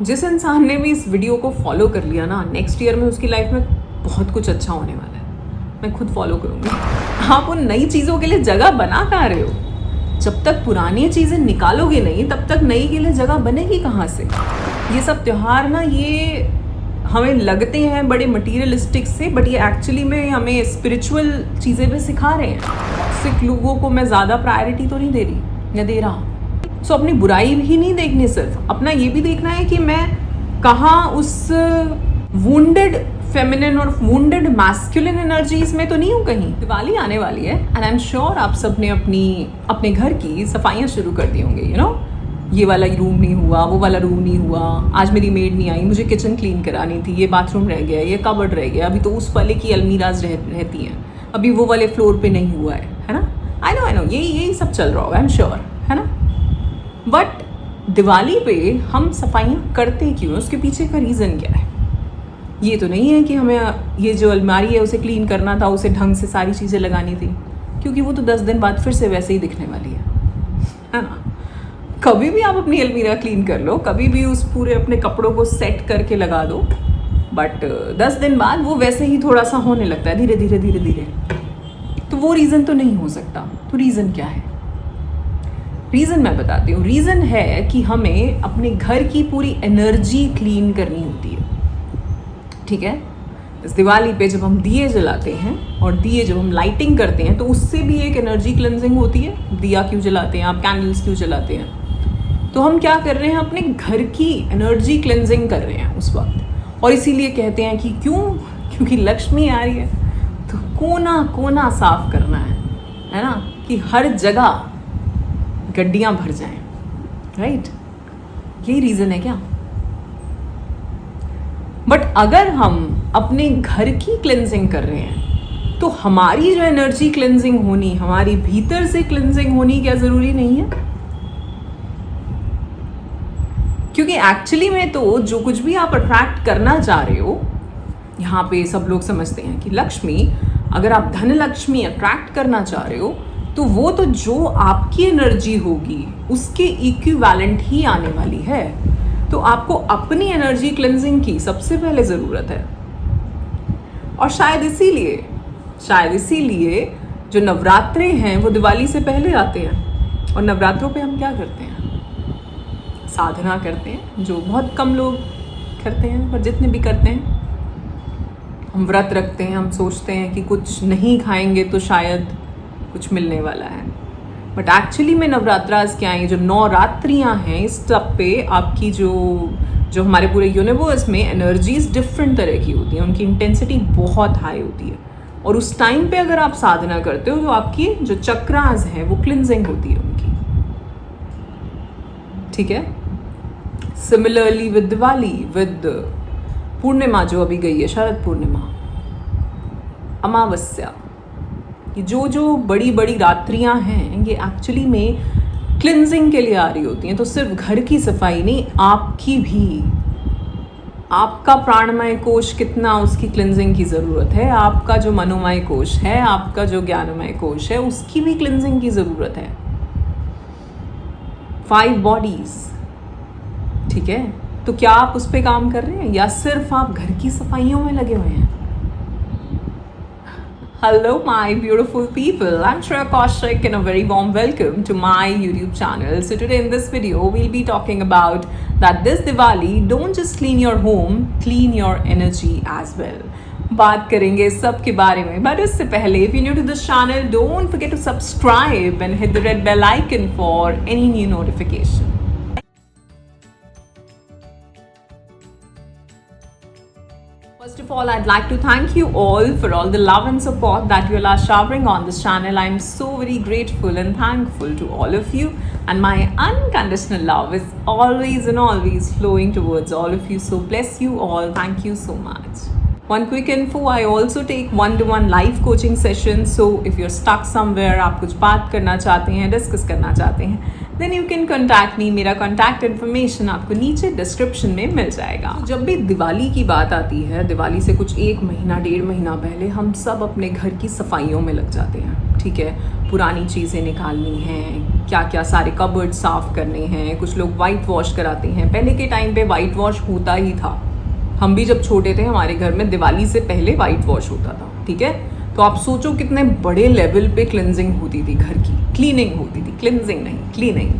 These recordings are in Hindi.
जिस इंसान ने भी इस वीडियो को फॉलो कर लिया ना, नेक्स्ट ईयर में उसकी लाइफ में बहुत कुछ अच्छा होने वाला है। मैं खुद फॉलो करूँगी। आप उन नई चीज़ों के लिए जगह बना कहाँ रहे हो? जब तक पुरानी चीज़ें निकालोगे नहीं, तब तक नई के लिए जगह बनेगी कहाँ से? ये सब त्यौहार ना, ये हमें लगते हैं बड़े मटीरियलिस्टिक से, बट ये एक्चुअली में हमें स्पिरिचुअल चीज़ें भी सिखा रहे हैं। सिख लोगों को मैं ज़्यादा प्रायोरिटी तो नहीं दे रही या दे रहा। सो अपनी बुराई भी नहीं देखनी, सिर्फ अपना ये भी देखना है कि मैं कहाँ उस वुंडेड फेमिनिन और वुंडेड मैस्कुलिन एनर्जीज में तो नहीं हूँ कहीं। दिवाली आने वाली है एंड आई एम श्योर आप सब ने अपने घर की सफाइयाँ शुरू कर दी होंगी। ये वाला रूम नहीं हुआ, वो वाला रूम नहीं हुआ, आज मेरी मेड नहीं आई, मुझे किचन क्लीन करानी थी, ये बाथरूम रह गया, ये कबर्ड रह गया, अभी तो उस वाले की अलमीराज रहती हैं, अभी वो वाले फ्लोर पे नहीं हुआ है ना। आई नो यही सब चल रहा होगा, आई एम श्योर, है ना। बट दिवाली पे हम सफाइयाँ करते क्यों, उसके पीछे का रीज़न क्या है? ये तो नहीं है कि हमें ये जो अलमारी है उसे क्लीन करना था, उसे ढंग से सारी चीज़ें लगानी थी, क्योंकि वो तो 10 दिन बाद फिर से वैसे ही दिखने वाली है ना। कभी भी आप अपनी अलमीरा क्लीन कर लो, कभी भी उस पूरे अपने कपड़ों को सेट करके लगा दो, बट 10 दिन बाद वो वैसे ही थोड़ा सा होने लगता है, धीरे धीरे धीरे धीरे। तो वो रीज़न तो नहीं हो सकता। तो रीज़न क्या है? रीज़न मैं बताती हूँ। रीज़न है कि हमें अपने घर की पूरी एनर्जी क्लीन करनी होती है, ठीक है। इस दिवाली पे जब हम दिए जलाते हैं और दिए जब हम लाइटिंग करते हैं, तो उससे भी एक एनर्जी क्लेंजिंग होती है। दिया क्यों जलाते हैं आप, कैंडल्स क्यों जलाते हैं? तो हम क्या कर रहे हैं, अपने घर की एनर्जी क्लेंजिंग कर रहे हैं उस वक्त। और इसीलिए कहते हैं कि क्यों, क्योंकि लक्ष्मी आ रही है, तो कोना कोना साफ करना है ना, कि हर जगह गड्डियाँ भर जाएं, राइट। यही रीज़न है क्या? बट अगर हम अपने घर की क्लेंजिंग कर रहे हैं, तो हमारी जो एनर्जी क्लेंजिंग होनी, हमारी भीतर से क्लेंजिंग होनी क्या ज़रूरी नहीं है? क्योंकि एक्चुअली में तो जो कुछ भी आप अट्रैक्ट करना चाह रहे हो, यहाँ पे सब लोग समझते हैं कि लक्ष्मी, अगर आप धन लक्ष्मी अट्रैक्ट करना चाह रहे हो, तो वो तो जो आपकी एनर्जी होगी उसके इक्विवेलेंट ही आने वाली है। तो आपको अपनी एनर्जी क्लेंजिंग की सबसे पहले ज़रूरत है। और शायद इसीलिए जो नवरात्रे हैं वो दिवाली से पहले आते हैं। और नवरात्रों पे हम क्या करते हैं? साधना करते हैं, जो बहुत कम लोग करते हैं, पर जितने भी करते हैं, हम व्रत रखते हैं। हम सोचते हैं कि कुछ नहीं खाएंगे तो शायद कुछ मिलने वाला है। बट एक्चुअली में नवरात्रास क्या है, जो 9 रात्रियाँ हैं, इस सब पे आपकी जो हमारे पूरे यूनिवर्स में एनर्जीज डिफरेंट तरह की होती हैं, उनकी इंटेंसिटी बहुत हाई होती है। और उस टाइम पे अगर आप साधना करते हो, तो आपकी जो चक्रास हैं वो क्लिनजिंग होती है उनकी, ठीक है। सिमिलरली विद दिवाली, विद पूर्णिमा जो अभी गई है, शरद पूर्णिमा, अमावस्या, ये जो बड़ी बड़ी रात्रियां हैं, ये एक्चुअली में क्लिनजिंग के लिए आ रही होती हैं। तो सिर्फ घर की सफाई नहीं, आपकी भी, आपका प्राणमय कोश कितना, उसकी क्लिनजिंग की ज़रूरत है। आपका जो मनोमय कोश है, आपका जो ज्ञानमय कोश है, उसकी भी क्लिनजिंग की ज़रूरत है। 5 बॉडीज, ठीक है। तो क्या आप उस पर काम कर रहे हैं, या सिर्फ आप घर की सफाइयों में लगे हुए हैं? Hello my beautiful people, I'm Shreya Kaushik and a very warm welcome to my YouTube channel. So today in this video we'll be talking about that this Diwali, don't just clean your home, clean your energy as well. बात करेंगे सब के बारे में, but उससे पहले if you're new to this channel, don't forget to subscribe and hit the red bell icon for any new notification. First of all, I'd like to thank you all for all the love and support that you all are showering on this channel. I'm so very grateful and thankful to all of you, and my unconditional love is always and always flowing towards all of you. So bless you all. Thank you so much. One quick info, I also take one-to-one live coaching sessions. So if you're stuck somewhere, आप कुछ बात करना चाहते हैं, डिस्कस करना चाहते हैं, then you can contact me. मेरा contact information आपको नीचे description में मिल जाएगा। तो जब भी दिवाली की बात आती है, दिवाली से कुछ 1 महीना 1.5 महीना पहले हम सब अपने घर की सफाइयों में लग जाते हैं। ठीक है, पुरानी चीज़ें निकालनी हैं, क्या क्या सारे कबर्ड साफ़ करने हैं, कुछ लोग वाइट वॉश कराते हैं। पहले के टाइम पे वाइट वॉश होता ही था, हम भी जब छोटे थे हमारे घर में दिवाली से पहले वाइट वॉश होता था, ठीक है। तो आप सोचो कितने बड़े लेवल पे क्लिनजिंग होती थी, घर की क्लीनिंग होती थी, क्लिनजिंग नहीं क्लीनिंग,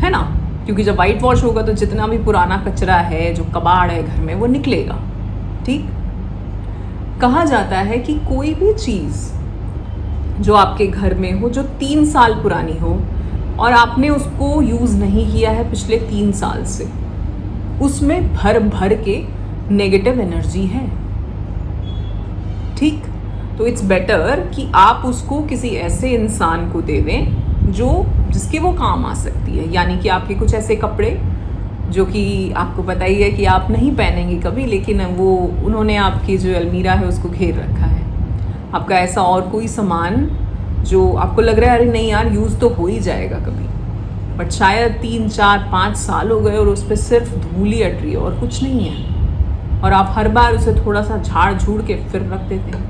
है ना। क्योंकि जब वाइट वॉश होगा तो जितना भी पुराना कचरा है, जो कबाड़ है घर में, वो निकलेगा, ठीक। कहा जाता है कि कोई भी चीज़ जो आपके घर में हो, जो 3 साल पुरानी हो और आपने उसको यूज़ नहीं किया है पिछले 3 साल से, उसमें भर भर के नेगेटिव एनर्जी है, ठीक। तो इट्स बेटर कि आप उसको किसी ऐसे इंसान को दे दें जिसके वो काम आ सकती है। यानी कि आपके कुछ ऐसे कपड़े जो कि आपको पता ही है कि आप नहीं पहनेंगे कभी, लेकिन वो उन्होंने आपकी जो अलमीरा है उसको घेर रखा है। आपका ऐसा और कोई सामान जो आपको लग रहा है अरे नहीं यार यूज़ तो हो ही जाएगा कभी, बट शायद 3, 4, 5 साल हो गए और उस पर सिर्फ धूल ही अट रही है और कुछ नहीं है, और आप हर बार उसे थोड़ा सा झाड़ झूड़ के फिर रख देते हैं,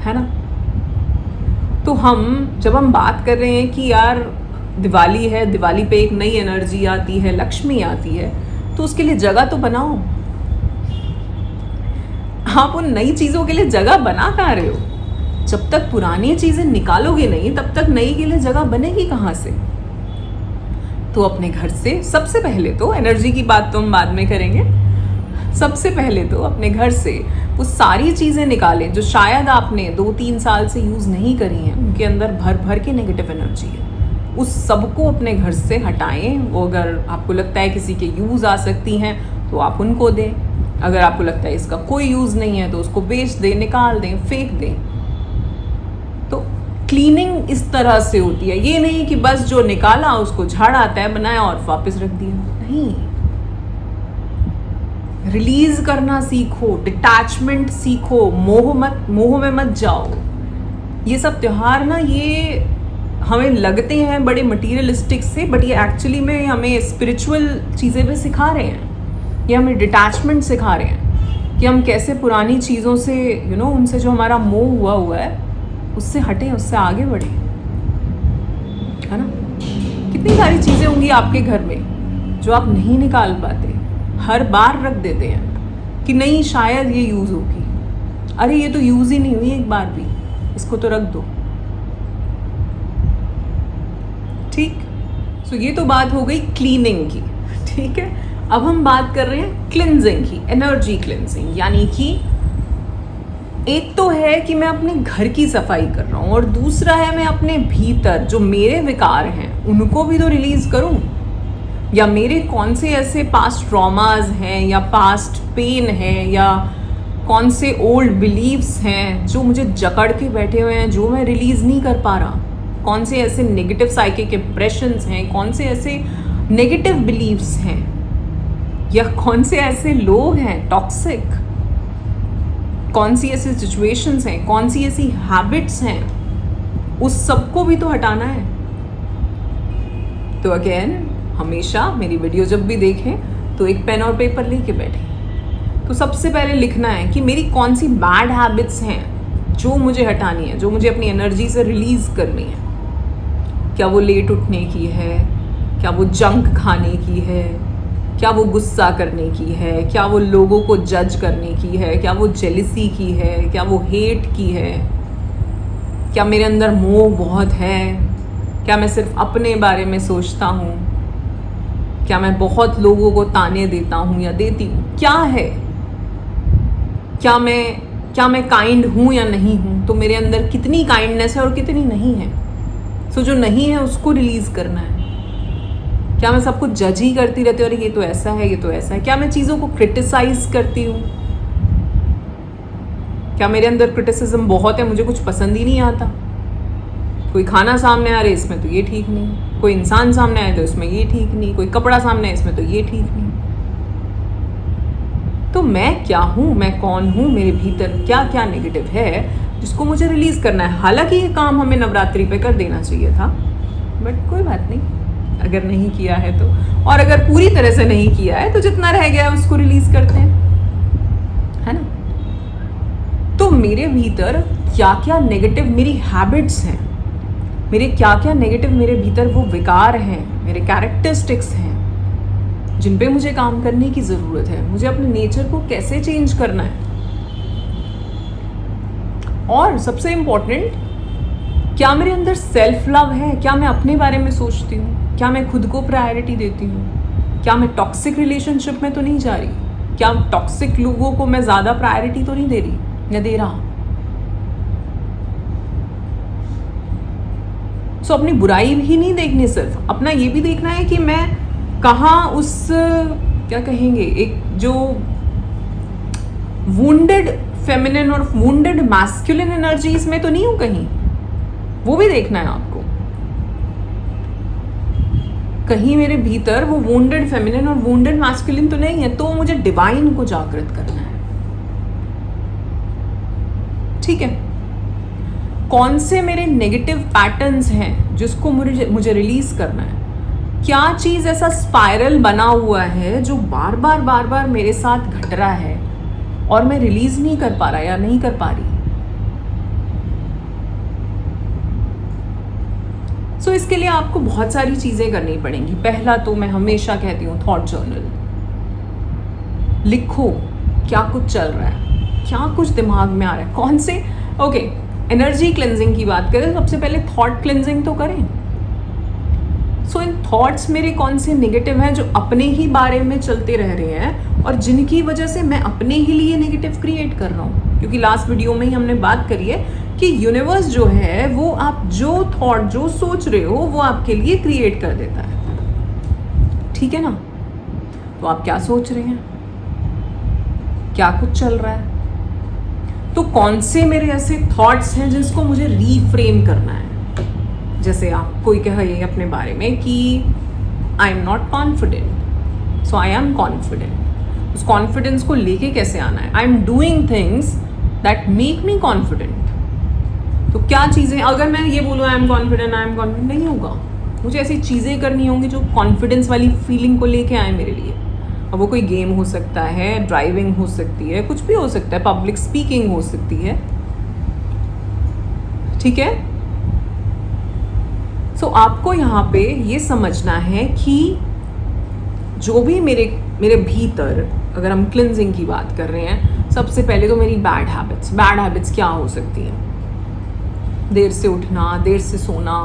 है ना। तो जब हम बात कर रहे हैं कि यार दिवाली है, दिवाली पे एक नई एनर्जी आती है, लक्ष्मी आती है, तो उसके लिए जगह तो बनाओ। आप उन नई चीज़ों के लिए जगह बना कहाँ रहे हो? जब तक पुरानी चीज़ें निकालोगे नहीं तब तक नई के लिए जगह बनेगी कहाँ से? तो अपने घर से सबसे पहले तो, एनर्जी की बात तो हम बाद में करेंगे, सबसे पहले तो अपने घर से वो सारी चीज़ें निकालें जो शायद आपने 2-3 साल से यूज़ नहीं करी हैं, उनके अंदर भर भर के नेगेटिव एनर्जी है, उस सबको अपने घर से हटाएं। वो अगर आपको लगता है किसी के यूज़ आ सकती हैं तो आप उनको दें, अगर आपको लगता है इसका कोई यूज़ नहीं है तो उसको बेच दें, निकाल दें, फेंक दें। तो क्लीनिंग इस तरह से होती है, ये नहीं कि बस जो निकाला उसको झाड़ा तय बनाया और वापस रख दिया, नहीं। रिलीज करना सीखो, डिटैचमेंट सीखो, मोह में मत जाओ। ये सब त्योहार ना, ये हमें लगते हैं बड़े मटीरियलिस्टिक से, बट ये एक्चुअली में हमें स्पिरिचुअल चीज़ें भी सिखा रहे हैं। ये हमें डिटैचमेंट सिखा रहे हैं कि हम कैसे पुरानी चीज़ों से उनसे जो हमारा मोह हुआ है उससे हटें, उससे आगे बढ़ें, है ना। कितनी सारी चीज़ें होंगी आपके घर में जो आप नहीं निकाल पाते, हर बार रख देते हैं कि नहीं शायद ये यूज़ होगी, अरे ये तो यूज़ ही नहीं हुई एक बार भी, इसको तो रख दो, ठीक। सो ये तो बात हो गई क्लीनिंग की, ठीक है। अब हम बात कर रहे हैं क्लिनजिंग की, एनर्जी क्लिनजिंग। यानी कि एक तो है कि मैं अपने घर की सफाई कर रहा हूँ, और दूसरा है मैं अपने भीतर जो मेरे विकार हैं उनको भी तो रिलीज करूँ, या मेरे कौन से ऐसे पास्ट ट्रॉमाज हैं या पास्ट पेन है या कौन से ओल्ड बिलीव्स हैं जो मुझे जकड़ के बैठे हुए हैं, जो मैं रिलीज़ नहीं कर पा रहा। कौन से ऐसे नेगेटिव साइकिक इम्प्रेशंस हैं, कौन से ऐसे नेगेटिव बिलीव्स हैं, या कौन से ऐसे लोग हैं टॉक्सिक, कौन सी ऐसी सिचुएशंस हैं, कौन सी ऐसी हैबिट्स हैं, उस सबको भी तो हटाना है। तो अगेन, हमेशा मेरी वीडियो जब भी देखें तो एक पेन और पेपर लेके बैठें। तो सबसे पहले लिखना है कि मेरी कौन सी बैड हैबिट्स हैं जो मुझे हटानी है, जो मुझे अपनी एनर्जी से रिलीज़ करनी है। क्या वो लेट उठने की है, क्या वो जंक खाने की है, क्या वो गुस्सा करने की है, क्या वो लोगों को जज करने की है, क्या वो जेलिसी की है, क्या वो हेट की है, क्या मेरे अंदर मोह बहुत है, क्या मैं सिर्फ अपने बारे में सोचता हूँ, क्या मैं बहुत लोगों को ताने देता हूँ या देती हूँ, क्या है, क्या मैं काइंड हूँ या नहीं हूँ, तो मेरे अंदर कितनी काइंडनेस है और कितनी नहीं है। सो जो नहीं है उसको रिलीज़ करना है। क्या मैं सबको जज ही करती रहती हूँ, अरे ये तो ऐसा है, ये तो ऐसा है। क्या मैं चीज़ों को क्रिटिसाइज करती हूँ, क्या मेरे अंदर क्रिटिसिज्म बहुत है, मुझे कुछ पसंद ही नहीं आता। कोई खाना सामने आ रहा है, इसमें तो ये ठीक नहीं, कोई इंसान सामने आए तो इसमें ये ठीक नहीं, कोई कपड़ा सामने आए इसमें तो ये ठीक नहीं। तो मैं क्या हूँ, मैं कौन हूँ, मेरे भीतर क्या क्या नेगेटिव है जिसको मुझे रिलीज़ करना है। हालांकि ये काम हमें नवरात्रि पे कर देना चाहिए था, बट कोई बात नहीं, अगर नहीं किया है तो, और अगर पूरी तरह से नहीं किया है तो जितना रह गया है उसको रिलीज़ करते हैं, है ना। तो मेरे भीतर क्या क्या नेगेटिव मेरी हैबिट्स हैं, मेरे क्या क्या नेगेटिव मेरे भीतर वो विकार हैं, मेरे कैरेक्टरिस्टिक्स हैं जिन पे मुझे काम करने की ज़रूरत है, मुझे अपने नेचर को कैसे चेंज करना है। और सबसे इम्पोर्टेंट, क्या मेरे अंदर सेल्फ लव है, क्या मैं अपने बारे में सोचती हूँ, क्या मैं खुद को प्रायोरिटी देती हूँ, क्या मैं टॉक्सिक रिलेशनशिप में तो नहीं जा रही, क्या टॉक्सिक लोगों को मैं ज़्यादा प्रायोरिटी तो नहीं दे रही या दे रहा। सो अपनी बुराई भी नहीं देखनी, सिर्फ अपना ये भी देखना है कि मैं कहाँ उस क्या कहेंगे, एक जो वुंडेड फेमिनिन और वुंडेड मैस्कुलिन एनर्जीज में तो नहीं हूं कहीं, वो भी देखना है आपको। कहीं मेरे भीतर वो वुंडेड फेमिनिन और वुंडेड मैस्कुलिन तो नहीं है, तो मुझे डिवाइन को जागृत करना है। ठीक है, कौन से मेरे नेगेटिव पैटर्न्स हैं जिसको मुझे रिलीज करना है, क्या चीज ऐसा स्पाइरल बना हुआ है जो बार बार मेरे साथ घट रहा है और मैं रिलीज नहीं कर पा रहा या नहीं कर पा रही। सो इसके लिए आपको बहुत सारी चीजें करनी पड़ेंगी। पहला तो मैं हमेशा कहती हूँ, थॉट जर्नल लिखो, क्या कुछ चल रहा है, क्या कुछ दिमाग में आ रहा है, कौन से एनर्जी क्लेंजिंग की बात करें, सबसे पहले थॉट क्लेंजिंग तो करें। सो इन थॉट्स मेरे कौन से नेगेटिव हैं जो अपने ही बारे में चलते रह रहे हैं और जिनकी वजह से मैं अपने ही लिए नेगेटिव क्रिएट कर रहा हूँ। क्योंकि लास्ट वीडियो में ही हमने बात करी है कि यूनिवर्स जो है वो आप जो थॉट जो सोच रहे हो वो आपके लिए क्रिएट कर देता है। ठीक है ना? तो आप क्या सोच रहे हैं, क्या कुछ चल रहा है, तो कौन से मेरे ऐसे थॉट्स हैं जिसको मुझे रीफ्रेम करना है। जैसे आप कोई कहे अपने बारे में कि I am not confident, so I am confident. उस कॉन्फिडेंस को लेके कैसे आना है, I am doing things that make me confident. तो क्या चीज़ें, अगर मैं ये बोलूँ आई एम कॉन्फिडेंट नहीं होगा, मुझे ऐसी चीज़ें करनी होंगी जो कॉन्फिडेंस वाली फीलिंग को लेके आए मेरे लिए। अब वो कोई गेम हो सकता है, ड्राइविंग हो सकती है, कुछ भी हो सकता है, पब्लिक स्पीकिंग हो सकती है। ठीक है, सो आपको यहाँ पे ये समझना है कि जो भी मेरे भीतर, अगर हम क्लिनजिंग की बात कर रहे हैं, सबसे पहले तो मेरी बैड हैबिट्स क्या हो सकती हैं। देर से उठना, देर से सोना,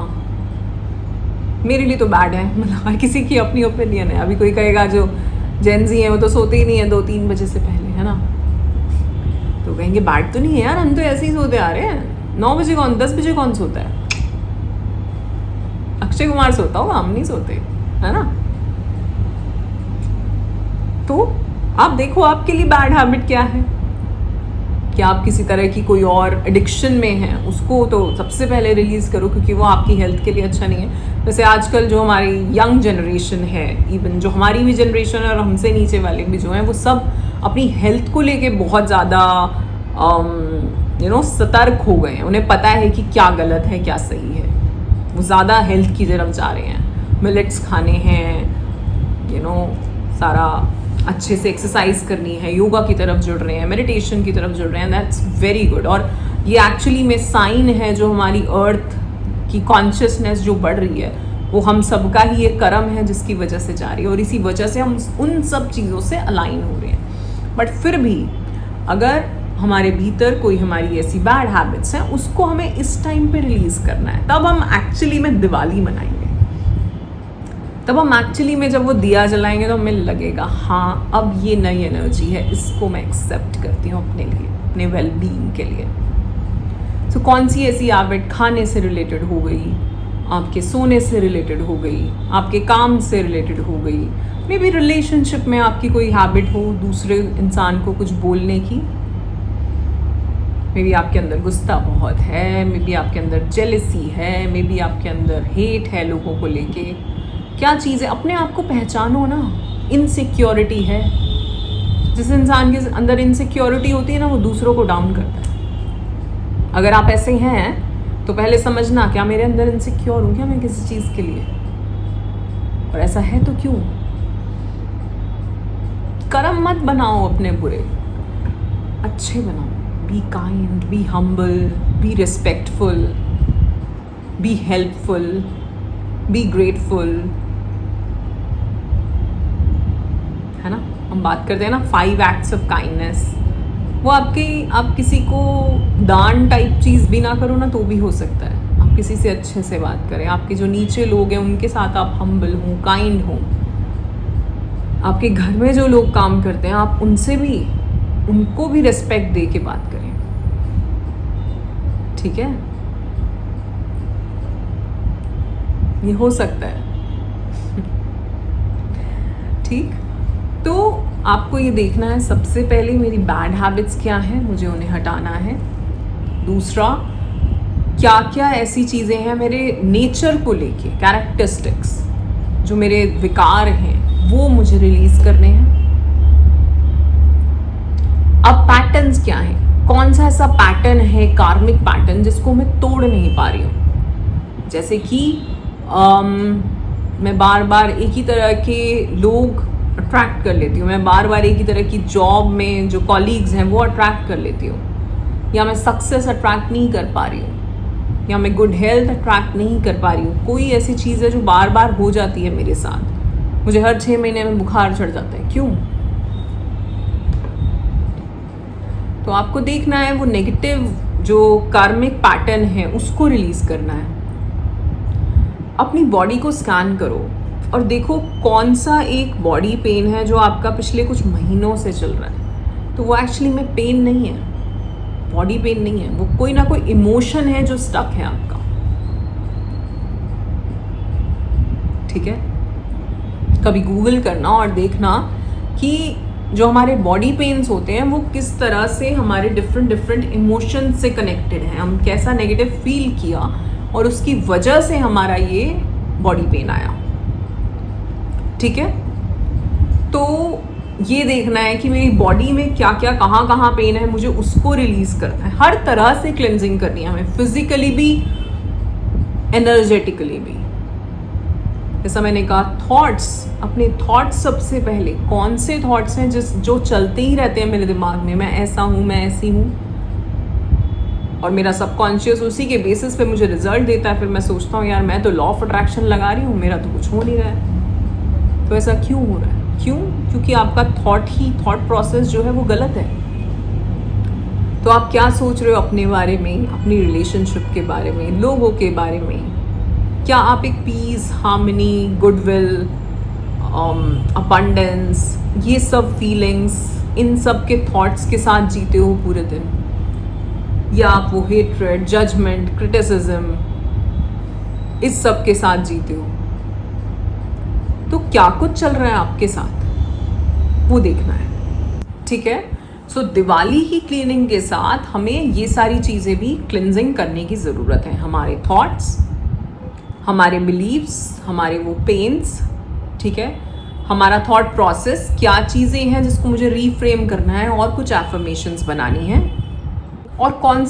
मेरे लिए तो बैड है, मतलब हर किसी की अपनी ओपिनियन है। अभी कोई कहेगा जो जेनजी है वो तो सोते ही नहीं है 2-3 बजे से पहले, है ना, तो कहेंगे बैड तो नहीं है यार, हम तो ऐसे ही सोते आ रहे हैं। 9 बजे 10 बजे कौन सोता है? अक्षय कुमार सोता होगा, हम नहीं सोते, है ना। तो आप देखो आपके लिए बैड हैबिट क्या है, कि आप किसी तरह की कोई और एडिक्शन में हैं, उसको तो सबसे पहले रिलीज करो, क्योंकि वो आपकी हेल्थ के लिए अच्छा नहीं है। जैसे आजकल जो हमारी यंग जनरेशन है, इवन जो हमारी भी जनरेशन है और हमसे नीचे वाले भी जो हैं, वो सब अपनी हेल्थ को लेके बहुत ज़्यादा सतर्क हो गए हैं। उन्हें पता है कि क्या गलत है क्या सही है, वो ज़्यादा हेल्थ की तरफ जा रहे हैं। मिलेट्स खाने हैं, सारा अच्छे से एक्सरसाइज करनी है, योगा की तरफ जुड़ रहे हैं, मेडिटेशन की तरफ जुड़ रहे हैं। That's very good. और ये एक्चुअली में साइन है, जो हमारी अर्थ की कॉन्शियसनेस जो बढ़ रही है, वो हम सबका ही एक कर्म है जिसकी वजह से जा रही है, और इसी वजह से हम उन सब चीज़ों से अलाइन हो रहे हैं। बट फिर भी अगर हमारे भीतर कोई हमारी ऐसी बैड हैबिट्स हैं, उसको हमें इस टाइम पे रिलीज़ करना है। तब हम एक्चुअली में दिवाली मनाएंगे, तब हम एक्चुअली में जब वो दिया जलाएंगे तो हमें लगेगा हाँ अब ये नई एनर्जी है, इसको मैं एक्सेप्ट करती हूँ अपने लिए, अपने वेलबींग के लिए। तो कौन सी ऐसी हैबिट खाने से रिलेटेड हो गई, आपके सोने से रिलेटेड हो गई, आपके काम से रिलेटेड हो गई, मे बी रिलेशनशिप में आपकी कोई हैबिट हो दूसरे इंसान को कुछ बोलने की, मे बी आपके अंदर गुस्सा बहुत है, मे बी आपके अंदर जेलसी है, मे बी आपके अंदर हेट है लोगों को लेके। क्या चीज़ है, अपने आप को पहचानो ना। इनसिक्योरिटी है, जिस इंसान के अंदर इनसिक्योरिटी होती है ना, वो दूसरों को डाउन करता है। अगर आप ऐसे हैं तो पहले समझना, क्या मेरे अंदर इनसिक्योर हूँ क्या मैं किसी चीज़ के लिए, और ऐसा है तो क्यों। कर्म मत बनाओ अपने बुरे, अच्छे बनाओ। Be kind, be humble, be respectful, be helpful, be grateful, है ना। हम बात करते हैं ना 5 एक्ट्स ऑफ काइंडनेस, वो आप किसी को दान टाइप चीज़ भी ना करो ना तो भी हो सकता है। आप किसी से अच्छे से बात करें, आपके जो नीचे लोग हैं उनके साथ आप हम्बल हों, काइंड हों। आपके घर में जो लोग काम करते हैं आप उनको भी रिस्पेक्ट दे के बात करें, ठीक है। ये हो सकता है ठीक। तो आपको ये देखना है सबसे पहले मेरी बैड हैबिट्स क्या हैं, मुझे उन्हें हटाना है। दूसरा, क्या क्या ऐसी चीज़ें हैं मेरे नेचर को लेके, कैरेक्टरिस्टिक्स जो मेरे विकार हैं वो मुझे रिलीज करने हैं। अब पैटर्न्स क्या हैं, कौन सा ऐसा पैटर्न है, कार्मिक पैटर्न, जिसको मैं तोड़ नहीं पा रही हूँ। जैसे कि मैं बार बार एक ही तरह के लोग अट्रैक्ट कर लेती हूँ, मैं बार बार एक ही तरह की जॉब में जो कॉलीग्स हैं वो अट्रैक्ट कर लेती हूँ, या मैं सक्सेस अट्रैक्ट नहीं कर पा रही हूँ, या मैं गुड हेल्थ अट्रैक्ट नहीं कर पा रही हूँ। कोई ऐसी चीज़ है जो बार बार हो जाती है मेरे साथ, मुझे हर 6 महीने में बुखार चढ़ जाता है, क्यों? तो आपको देखना है वो नेगेटिव जो कार्मिक पैटर्न है उसको रिलीज करना है। अपनी बॉडी को स्कैन करो और देखो कौन सा एक बॉडी पेन है जो आपका पिछले कुछ महीनों से चल रहा है। तो वो एक्चुअली में पेन नहीं है, बॉडी पेन नहीं है, वो कोई ना कोई इमोशन है जो स्टक है आपका, ठीक है। कभी गूगल करना और देखना कि जो हमारे बॉडी पेन्स होते हैं वो किस तरह से हमारे डिफरेंट इमोशन से कनेक्टेड हैं, हम कैसा नेगेटिव फील किया और उसकी वजह से हमारा ये बॉडी पेन आया, ठीक है। तो ये देखना है कि मेरी बॉडी में क्या क्या कहाँ कहाँ पेन है, मुझे उसको रिलीज करना है। हर तरह से क्लेंजिंग करनी है हमें, फिजिकली भी, एनर्जेटिकली भी। जैसा मैंने कहा, अपने थॉट्स सबसे पहले, कौन से थॉट्स हैं जो चलते ही रहते हैं मेरे दिमाग में, मैं ऐसा हूँ, मैं ऐसी हूँ, और मेरा सबकॉन्शियस उसी के बेसिस पे मुझे रिजल्ट देता है। फिर मैं सोचता हूँ यार मैं तो लॉ ऑफ अट्रैक्शन लगा रही हूँ, मेरा तो कुछ हो नहीं रहा है। तो ऐसा क्यों हो रहा है? क्यों? क्योंकि आपका थॉट प्रोसेस जो है वो गलत है। तो आप क्या सोच रहे हो अपने बारे में, अपनी रिलेशनशिप के बारे में, लोगों के बारे में? क्या आप एक पीस, हार्मनी, गुडविल, अबंडेंस, ये सब फीलिंग्स, इन सब के थॉट्स के साथ जीते हो पूरे दिन, या आप वो हेट्रेड, जजमेंट, क्रिटिसिज्म, इस सब के साथ जीते हो? तो क्या कुछ चल रहा है आपके साथ वो देखना है, ठीक है। सो दिवाली की क्लीनिंग के साथ हमें ये सारी चीज़ें भी क्लिनजिंग करने की ज़रूरत है। हमारे थॉट्स, हमारे बिलीव्स, हमारे वो पेन्स, ठीक है, हमारा थॉट प्रोसेस, क्या चीज़ें हैं जिसको मुझे रीफ्रेम करना है और कुछ एफर्मेशंस बनानी है, और कौन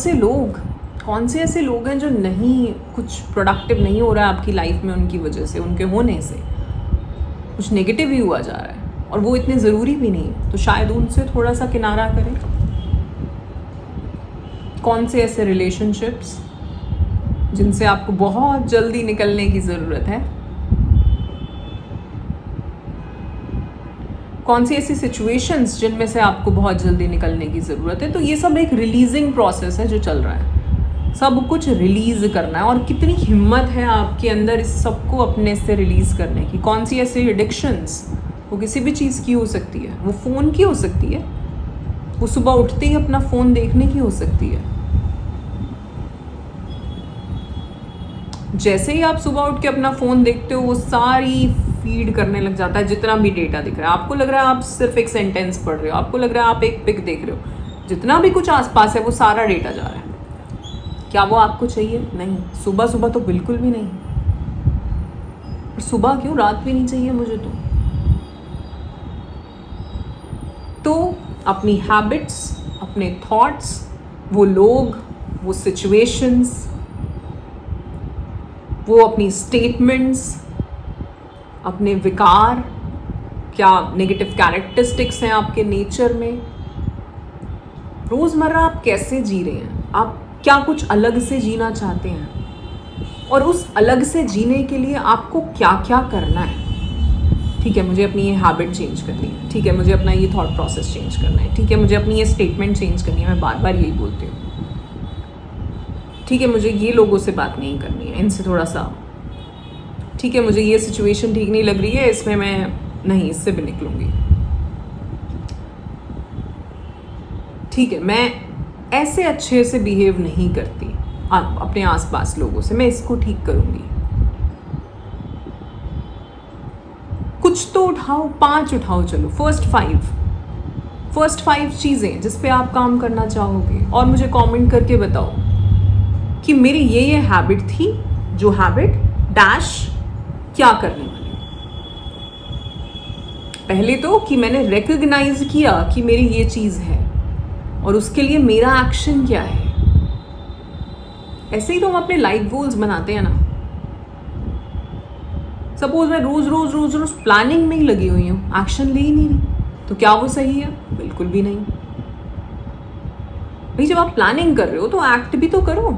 से ऐसे लोग हैं जो नहीं, कुछ प्रोडक्टिव नहीं हो रहा है आपकी लाइफ में, उनकी वजह से, उनके होने से कुछ नेगेटिव ही हुआ जा रहा है और वो इतने ज़रूरी भी नहीं है, तो शायद उनसे थोड़ा सा किनारा करें। कौन से ऐसे रिलेशनशिप्स जिनसे आपको बहुत जल्दी निकलने की ज़रूरत है, कौन सी ऐसी सिचुएशंस जिनमें से आपको बहुत जल्दी निकलने की ज़रूरत है। तो ये सब एक रिलीजिंग प्रोसेस है जो चल रहा है, सब कुछ रिलीज़ करना है। और कितनी हिम्मत है आपके अंदर इस सबको अपने से रिलीज़ करने की। कौन सी ऐसी एडिक्शंस, वो किसी भी चीज़ की हो सकती है, वो फ़ोन की हो सकती है, वो सुबह उठते ही अपना फ़ोन देखने की हो सकती है। जैसे ही आप सुबह उठ के अपना फ़ोन देखते हो वो सारी फीड करने लग जाता है, जितना भी डेटा दिख रहा है। आपको लग रहा है आप सिर्फ एक सेंटेंस पढ़ रहे हो, आपको लग रहा है आप एक पिक देख रहे हो, जितना भी कुछ आसपास है वो सारा डेटा जा रहा है। क्या वो आपको चाहिए? नहीं। सुबह सुबह तो बिल्कुल भी नहीं। और सुबह क्यों, रात भी नहीं चाहिए मुझे तो अपनी हैबिट्स, अपने थॉट्स, वो लोग, वो सिचुएशंस, वो अपनी स्टेटमेंट्स, अपने विकार, क्या नेगेटिव कैरेक्टरिस्टिक्स हैं आपके नेचर में, रोज़मर्रा आप कैसे जी रहे हैं, आप क्या कुछ अलग से जीना चाहते हैं, और उस अलग से जीने के लिए आपको क्या क्या करना है। ठीक है, मुझे अपनी ये हैबिट चेंज करनी है, ठीक है, मुझे अपना ये थॉट प्रोसेस चेंज करना है, ठीक है, मुझे अपनी ये स्टेटमेंट चेंज करनी है, मैं बार बार यही बोलती हूँ। ठीक है, मुझे ये लोगों से बात नहीं करनी है, इनसे थोड़ा सा, ठीक है, मुझे ये सिचुएशन ठीक नहीं लग रही है, इसमें मैं नहीं, इससे भी निकलूंगी। ठीक है, मैं ऐसे अच्छे से बिहेव नहीं करती अपने आसपास लोगों से, मैं इसको ठीक करूंगी। कुछ तो उठाओ, 5 उठाओ, चलो फर्स्ट 5 चीज़ें जिस पे आप काम करना चाहोगे, और मुझे कमेंट करके बताओ कि मेरी ये हैबिट थी, जो हैबिट डैश क्या करने वाली। पहले तो कि मैंने रिकॉग्नाइज किया कि मेरी ये चीज़ है और उसके लिए मेरा एक्शन क्या है। ऐसे ही तो हम अपने लाइफ गोल्स बनाते हैं ना। सपोज मैं रोज प्लानिंग में ही लगी हुई हूँ, एक्शन ले ही नहीं रही, तो क्या वो सही है? बिल्कुल भी नहीं। भाई जब आप प्लानिंग कर रहे हो तो एक्ट भी तो करो।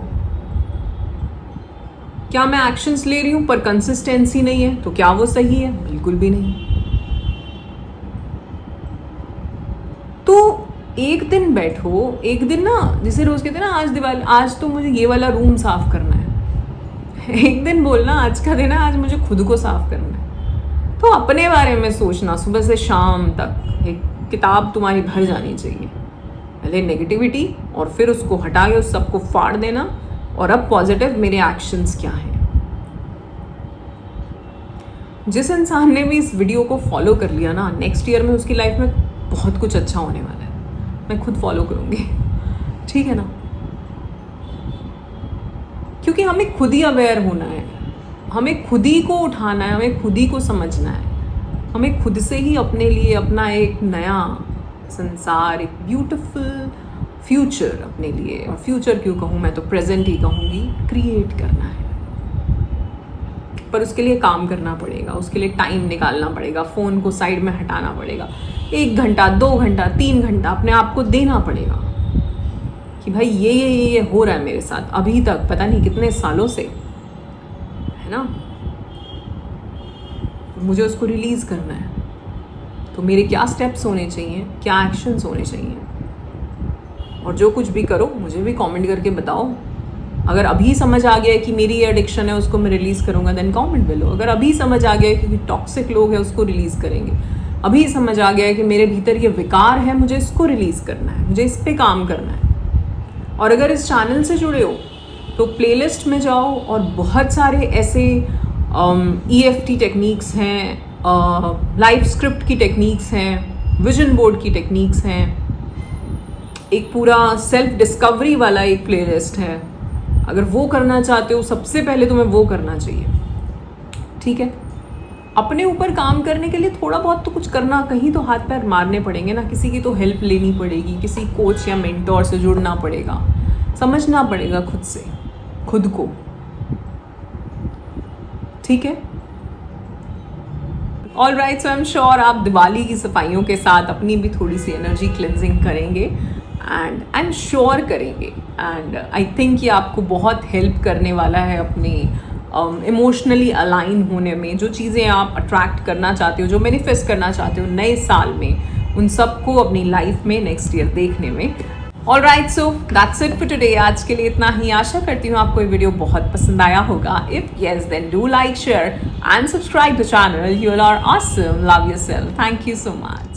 क्या मैं एक्शंस ले रही हूं पर कंसिस्टेंसी नहीं है, तो क्या वो सही है? बिल्कुल भी नहीं। तो एक दिन बैठो, एक दिन ना, जैसे रोज कहते हैं ना, आज दिवाली, आज तो मुझे ये वाला रूम साफ करना है। एक दिन बोलना आज का दिन है, आज मुझे खुद को साफ करना है। तो अपने बारे में सोचना, सुबह से शाम तक एक किताब तुम्हारी भर जानी चाहिए। पहले नेगेटिविटी और फिर उसको हटा के उस सबको फाड़ देना, और अब पॉजिटिव मेरे एक्शंस क्या हैं। जिस इंसान ने भी इस वीडियो को फॉलो कर लिया ना, नेक्स्ट ईयर में उसकी लाइफ में बहुत कुछ अच्छा होने वाला है। मैं खुद फॉलो करूंगी, ठीक है ना? क्योंकि हमें खुद ही अवेयर होना है, हमें खुद ही को उठाना है, हमें खुद ही को समझना है, हमें खुद से ही अपने लिए अपना एक नया संसार, एक ब्यूटीफुल फ्यूचर अपने लिए, और फ्यूचर क्यों कहूँ, मैं तो प्रेजेंट ही कहूँगी, क्रिएट करना है। पर उसके लिए काम करना पड़ेगा, उसके लिए टाइम निकालना पड़ेगा, फ़ोन को साइड में हटाना पड़ेगा, 1 घंटा 2 घंटा 3 घंटा अपने आप को देना पड़ेगा कि भाई ये हो रहा है मेरे साथ अभी तक, पता नहीं कितने सालों से, है ना? मुझे उसको रिलीज़ करना है। तो मेरे क्या स्टेप्स होने चाहिए, क्या एक्शंस होने चाहिए, और जो कुछ भी करो मुझे भी कमेंट करके बताओ। अगर अभी समझ आ गया है कि मेरी ये एडिक्शन है, उसको मैं रिलीज़ करूँगा, देन कमेंट बिलो। अगर अभी समझ आ गया है कि टॉक्सिक लोग हैं, उसको रिलीज़ करेंगे। अभी समझ आ गया है कि मेरे भीतर ये विकार है, मुझे इसको रिलीज़ करना है, मुझे इस पर काम करना है। और अगर इस चैनल से जुड़े हो तो प्लेलिस्ट में जाओ, और बहुत सारे ऐसे EFT टेक्निक्स हैं, लाइफ स्क्रिप्ट की टेक्निक्स हैं, विजन बोर्ड की टेक्निक्स हैं, एक पूरा सेल्फ डिस्कवरी वाला एक प्लेलिस्ट है। अगर वो करना चाहते हो, सबसे पहले तुम्हें वो करना चाहिए, ठीक है? अपने ऊपर काम करने के लिए थोड़ा बहुत तो कुछ करना, कहीं तो हाथ पैर मारने पड़ेंगे ना, किसी की तो हेल्प लेनी पड़ेगी, किसी कोच या मेंटोर से जुड़ना पड़ेगा, समझना पड़ेगा खुद से, खुद को, ठीक है? All right, so I am sure आप दिवाली की सफाइयों के साथ अपनी भी थोड़ी सी एनर्जी क्लेंजिंग करेंगे, एंड आई एम श्योर करेंगे, एंड आई थिंक ये आपको बहुत हेल्प करने वाला है अपने इमोशनली अलाइन होने में। जो चीज़ें आप अट्रैक्ट करना चाहते हो, जो मैनिफेस्ट करना चाहते हो नए साल में, उन सबको अपनी लाइफ में नेक्स्ट ईयर देखने में। All right, so that's it for today. आज के लिए इतना ही। आशा करती हूँ आपको ये वीडियो बहुत पसंद आया होगा। If yes, then do like, share and subscribe the channel. You are awesome, love yourself, thank you so much.